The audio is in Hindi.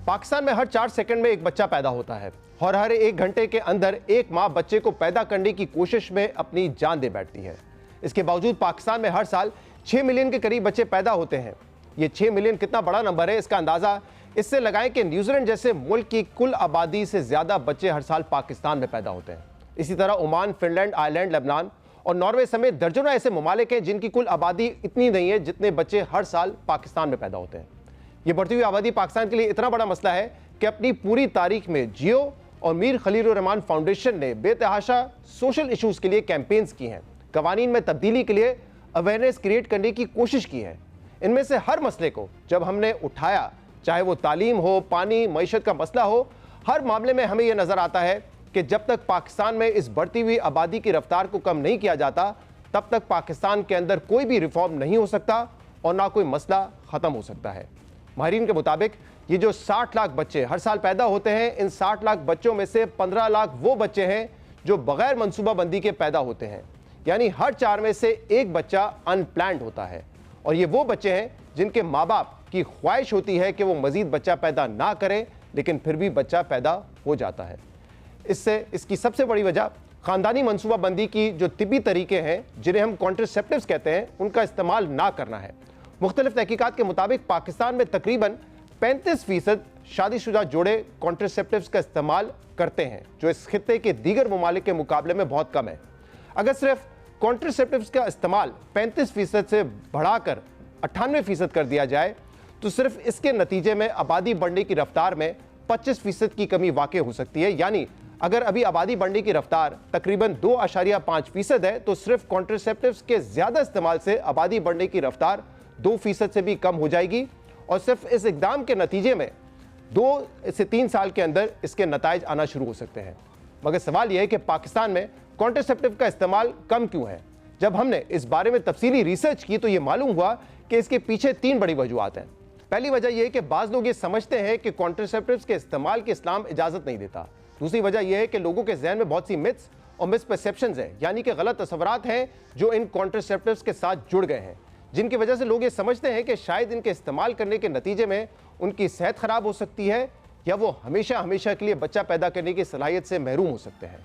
पाकिस्तान में हर 4 सेकंड में एक बच्चा पैदा होता है और हर 1 घंटे के अंदर एक मां बच्चे को पैदा करने की कोशिश में अपनी जान दे बैठती है। इसके बावजूद पाकिस्तान में हर साल 6 मिलियन के करीब बच्चे पैदा होते हैं। ये 6 मिलियन कितना बड़ा नंबर है, इसका अंदाजा इससे लगाएं कि न्यूजीलैंड जैसे मुल्क की कुल आबादी से ज्यादा बच्चे हर साल पाकिस्तान में पैदा होते हैं। इसी तरह ओमान, फिनलैंड, आयरलैंड, लेबनान और नॉर्वे समेत दर्जनों ऐसे ममालिक हैं जिनकी कुल आबादी इतनी नहीं है जितने बच्चे हर साल पाकिस्तान में पैदा होते हैं। ये बढ़ती हुई आबादी पाकिस्तान के लिए इतना बड़ा मसला है कि अपनी पूरी तारीख में जियो और मीर खलील रहमान फाउंडेशन ने बेतहाशा सोशल इश्यूज के लिए कैंपेन्स की हैं, कवानीन में तब्दीली के लिए अवेयरनेस क्रिएट करने की कोशिश की है। इनमें से हर मसले को जब हमने उठाया, चाहे वो तालीम हो, पानी, मईशत का मसला हो, हर मामले में हमें यह नजर आता है कि जब तक पाकिस्तान में इस बढ़ती हुई आबादी की रफ्तार को कम नहीं किया जाता, तब तक पाकिस्तान के अंदर कोई भी रिफॉर्म नहीं हो सकता और ना कोई मसला खत्म हो सकता है। माहिरीन के मुताबिक ये जो 60 लाख बच्चे हर साल पैदा होते हैं, इन 60 लाख बच्चों में से 15 लाख वो बच्चे हैं जो बगैर मनसूबाबंदी के पैदा होते हैं, यानी हर 4 में से एक बच्चा अनप्लान्ड होता है। और ये वो बच्चे हैं जिनके माँ बाप की ख्वाहिश होती है कि वो मजीद बच्चा पैदा ना करें, लेकिन फिर भी बच्चा पैदा हो जाता है। इसकी सबसे बड़ी वजह खानदानी मनसूबाबंदी की जो तिब्बी तरीके हैं, जिन्हें हम कॉन्ट्रासेप्टिव्स कहते हैं, उनका इस्तेमाल ना करना है। मुख्तलिफ तहकीकात के मुताबिक पाकिस्तान में तकरीबन 35% शादीशुदा जोड़े कॉन्ट्रासेप्टिव्स का इस्तेमाल करते हैं, जो इस खित्ते के दीगर ममालिक के मुकाबले में बहुत कम है। अगर सिर्फ कॉन्ट्रासेप्टिव्स का इस्तेमाल 35% से बढ़ाकर 98% कर दिया जाए तो सिर्फ इसके नतीजे में आबादी बढ़ने की रफ्तार में 25% की कमी वाक़ई हो सकती है। यानी अगर अभी आबादी बढ़ने की रफ्तार तकरीबन 2.5% है तो सिर्फ कॉन्ट्रासेप्टिव्स के ज़्यादा इस्तेमाल से आबादी बढ़ने की रफ्तार 2% से भी कम हो जाएगी और सिर्फ इस इक़दाम के नतीजे में 2 से 3 साल के अंदर इसके नताइज आना शुरू हो सकते हैं। मगर सवाल यह है कि पाकिस्तान में कॉन्ट्रासेप्टिव का इस्तेमाल कम क्यों है? जब हमने इस बारे में तफसीली रिसर्च की तो ये मालूम हुआ कि इसके पीछे 3 बड़ी वजूहात हैं। पहली वजह यह है कि बाज़ लोग ये समझते हैं कि कॉन्ट्रासेप्टिव्स के इस्तेमाल की इस्लाम इजाज़त नहीं देता। दूसरी वजह यह है कि लोगों के जहन में बहुत सी मिथ्स और मिसपरसेप्शंस हैं, यानी कि गलत तस्वुरात हैं जो इन कॉन्ट्रासेप्टिव्स के साथ जुड़ गए हैं, जिनकी वजह से लोग ये समझते हैं कि शायद इनके इस्तेमाल करने के नतीजे में उनकी सेहत ख़राब हो सकती है या वो हमेशा हमेशा के लिए बच्चा पैदा करने की सलाहियत से महरूम हो सकते हैं।